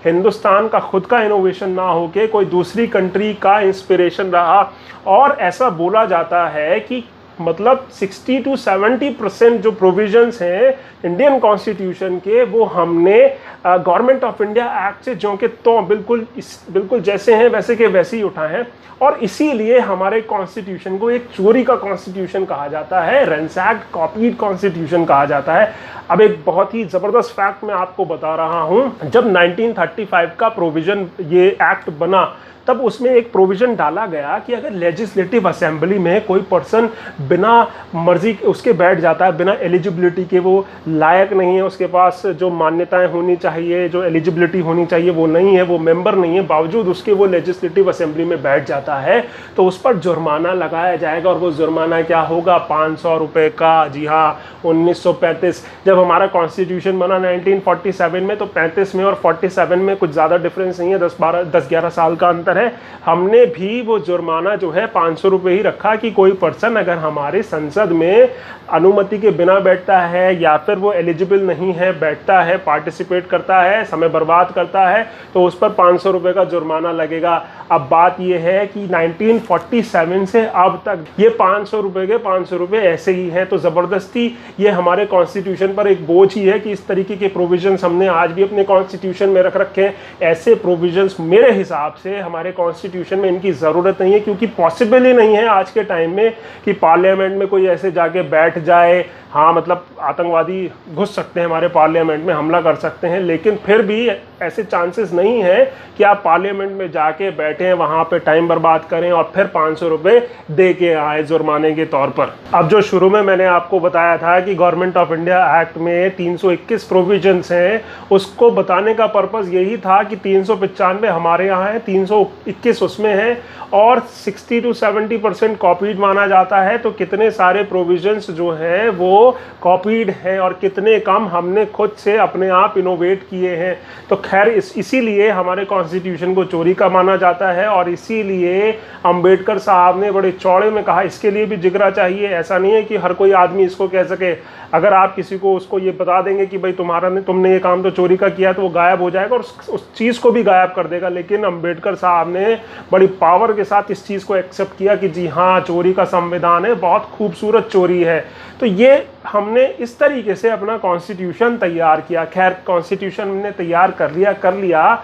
Speaker 1: हिंदुस्तान का खुद का इनोवेशन ना होके कोई दूसरी कंट्री का इंस्पिरेशन रहा। और ऐसा बोला जाता है कि मतलब 60 to 70% जो प्रोविजंस हैं इंडियन कॉन्स्टिट्यूशन के वो हमने गवर्नमेंट ऑफ इंडिया एक्ट से जो कि तो बिल्कुल जैसे हैं वैसे के वैसे ही उठाए हैं। और इसीलिए हमारे कॉन्स्टिट्यूशन को एक चोरी का कॉन्स्टिट्यूशन कहा जाता है, रैंसैक्ड कॉपीड कॉन्स्टिट्यूशन कहा जाता है। अब एक बहुत ही ज़बरदस्त फैक्ट मैं आपको बता रहा हूँ। जब 1935 का प्रोविज़न ये एक्ट बना तब उसमें एक प्रोविज़न डाला गया कि अगर लेजिस्लेटिव असेंबली में कोई पर्सन बिना मर्जी उसके बैठ जाता है, बिना एलिजिबिलिटी के, वो लायक नहीं है, उसके पास जो मान्यताएं होनी चाहिए, जो एलिजिबिलिटी होनी चाहिए वो नहीं है, वो मेंबर नहीं है, बावजूद उसके वो लेजिस्लेटिव असेंबली में बैठ जाता है, तो उस पर जुर्माना लगाया जाएगा। और वो जुर्माना क्या होगा, 500 रुपये का। जी हाँ, 1935 जब हमारा कॉन्स्टिट्यूशन बना 1947 में, तो 35 में और 47 में कुछ ज़्यादा डिफरेंस नहीं है, 10-11 साल का अंतर है। हमने भी वो जुर्माना जो है 500 रुपये ही रखा कि कोई पर्सन अगर हमारे संसद में अनुमति के बिना बैठता है या फिर वो एलिजिबल नहीं है, बैठता है, पार्टिसिपेट करता है, समय बर्बाद करता है, तो उस पर 500 रुपये का जुर्माना लगेगा। अब बात ये है कि 1947 से अब तक ये 500 रुपये के 500 रुपये ऐसे ही हैं। तो ज़बरदस्ती ये हमारे कॉन्स्टिट्यूशन पर एक बोझ ही है कि इस तरीके के प्रोविजंस हमने आज भी अपने कॉन्स्टिट्यूशन में रख रखे हैं। ऐसे प्रोविजंस मेरे हिसाब से हमारे कॉन्स्टिट्यूशन में इनकी ज़रूरत नहीं है, क्योंकि पॉसिबल ही नहीं है आज के टाइम में कि पार्लियामेंट में कोई ऐसे जाके बैठ जाए। हाँ, मतलब आतंकवादी घुस सकते हैं हमारे पार्लियामेंट में, हमला कर सकते हैं, लेकिन फिर भी ऐसे चांसेस नहीं है कि आप पार्लियामेंट में जाके बैठें, वहाँ पे टाइम बर्बाद करें और फिर 500 रुपये दे के आए जुर्माने के तौर पर। अब जो शुरू में मैंने आपको बताया था कि गवर्नमेंट ऑफ इंडिया एक्ट में 321 प्रोविजंस हैं, उसको बताने का पर्पज़ यही था कि 395 हमारे यहाँ है, 321 उसमें है, और 60 to 70% कॉपीड माना जाता है। तो कितने सारे प्रोविजंस जो हैं वो कॉपीड हैं और कितने कम हमने खुद से अपने आप इनोवेट किए हैं। तो खैर इसीलिए हमारे कॉन्स्टिट्यूशन को चोरी का माना जाता है, और इसीलिए अंबेडकर साहब ने बड़े चौड़े में कहा इसके लिए भी जिगरा चाहिए। ऐसा नहीं है कि हर कोई आदमी इसको कह सके। अगर आप किसी को उसको ये बता देंगे कि भाई तुमने ये काम तो चोरी का किया, तो वो गायब हो जाएगा और उस चीज़ को भी गायब कर देगा। लेकिन अंबेडकर साहब ने बड़ी पावर के साथ इस चीज़ को एक्सेप्ट किया कि जी हाँ, चोरी का संविधान है, बहुत खूबसूरत चोरी है। तो ये हमने इस तरीके से अपना कॉन्स्टिट्यूशन तैयार किया। खैर, कॉन्स्टिट्यूशन हमने तैयार कर लिया,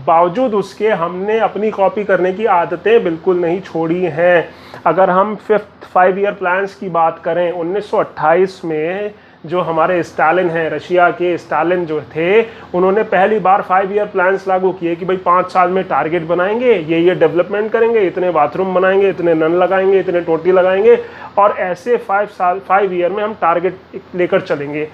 Speaker 1: बावजूद उसके हमने अपनी कॉपी करने की आदतें बिल्कुल नहीं छोड़ी हैं। अगर हम 5 ईयर प्लान्स की बात करें, 1928 में जो हमारे स्टालिन हैं, रशिया के स्टालिन जो थे, उन्होंने पहली बार 5 ईयर प्लान्स लागू किए कि भाई 5 साल में टारगेट बनाएंगे, ये डेवलपमेंट करेंगे, इतने बाथरूम बनाएंगे, इतने नल लगाएंगे, इतने टोटी लगाएंगे, और ऐसे 5 ईयर में हम टारगेट लेकर चलेंगे।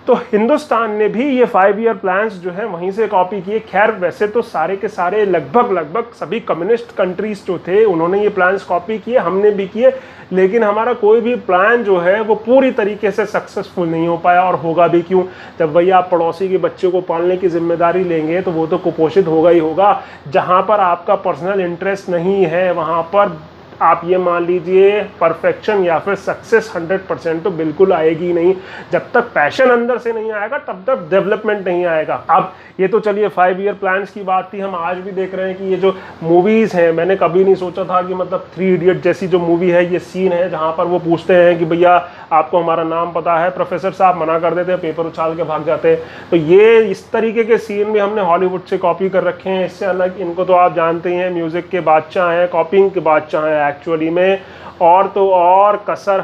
Speaker 1: तो हिंदुस्तान ने भी ये 5 ईयर प्लान्स जो है वहीं से कॉपी किए। खैर, वैसे तो सारे के सारे लगभग सभी कम्युनिस्ट कंट्रीज जो थे उन्होंने ये प्लान्स कॉपी किए, हमने भी किए, लेकिन हमारा कोई भी प्लान जो है वो पूरी तरीके से सक्सेसफुल नहीं हो पाया। और होगा भी क्यों, जब भैया आप पड़ोसी के बच्चे को पालने की जिम्मेदारी लेंगे तो वो तो कुपोषित होगा ही होगा। जहाँ पर आपका पर्सनल इंटरेस्ट नहीं है वहाँ पर आप ये मान लीजिए परफेक्शन या फिर सक्सेस 100% तो बिल्कुल आएगी नहीं। जब तक पैशन अंदर से नहीं आएगा तब तक डेवलपमेंट नहीं आएगा। अब ये तो चलिए 5 ईयर प्लान्स की बात थी। हम आज भी देख रहे हैं कि ये जो मूवीज़ हैं, मैंने कभी नहीं सोचा था कि मतलब 3 इडियट जैसी जो मूवी है, ये सीन है जहाँ पर वो पूछते हैं कि भैया आपको हमारा नाम पता है, प्रोफेसर साहब मना कर देते हैं, पेपर उछाल के भाग जाते हैं। तो ये इस तरीके के सीन भी हमने हॉलीवुड से कॉपी कर रखे हैं। इससे अलग इनको तो आप जानते ही हैं, म्यूज़िक के बादशाह हैं, कॉपिंग के बादशाह हैं है एक्चुअली में। और तो और कसर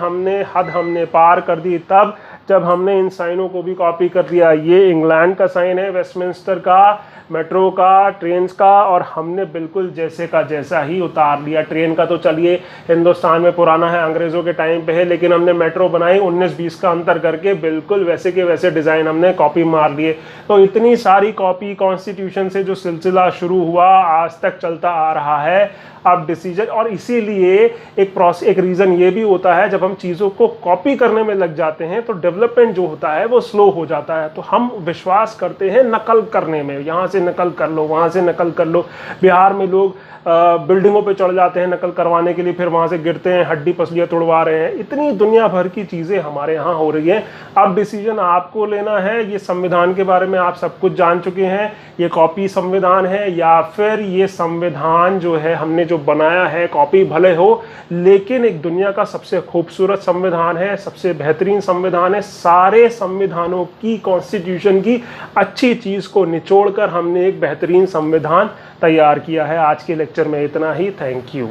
Speaker 1: हद हमने पार कर दी तब जब हमने इन साइनों को भी कॉपी कर दिया। ये इंग्लैंड का साइन है, वेस्टमिंस्टर का, मेट्रो का, ट्रेन्स का, और हमने बिल्कुल जैसे का जैसा ही उतार लिया। ट्रेन का तो चलिए हिंदुस्तान में पुराना है, अंग्रेज़ों के टाइम पे है, लेकिन हमने मेट्रो बनाई 19-20 का अंतर करके, बिल्कुल वैसे के वैसे डिज़ाइन हमने कॉपी मार लिए। तो इतनी सारी कॉपी कॉन्स्टिट्यूशन से जो सिलसिला शुरू हुआ आज तक चलता आ रहा है। अब डिसीजन, और इसीलिए एक रीज़न ये भी होता है, जब हम चीज़ों को कॉपी करने में लग जाते हैं तो डेवलपमेंट जो होता है वो स्लो हो जाता है। तो हम विश्वास करते हैं नकल करने में, यहाँ से नकल कर लो, वहाँ से नकल कर लो। बिहार में लोग बिल्डिंगों पे चढ़ जाते हैं नकल करवाने के लिए, फिर वहाँ से गिरते हैं, हड्डी पसलियाँ तोड़वा रहे हैं। इतनी दुनिया भर की चीज़ें हमारे यहाँ हो रही हैं। अब डिसीजन आपको लेना है। ये संविधान के बारे में आप सब कुछ जान चुके हैं, ये कॉपी संविधान है या फिर ये संविधान जो है हमने जो बनाया है, कॉपी भले हो लेकिन एक दुनिया का सबसे खूबसूरत संविधान है, सबसे बेहतरीन संविधान है। सारे संविधानों की, कॉन्स्टिट्यूशन की अच्छी चीज़ को निचोड़कर हमने एक बेहतरीन संविधान तैयार किया है। आज के लेक्चर में इतना ही। Thank you.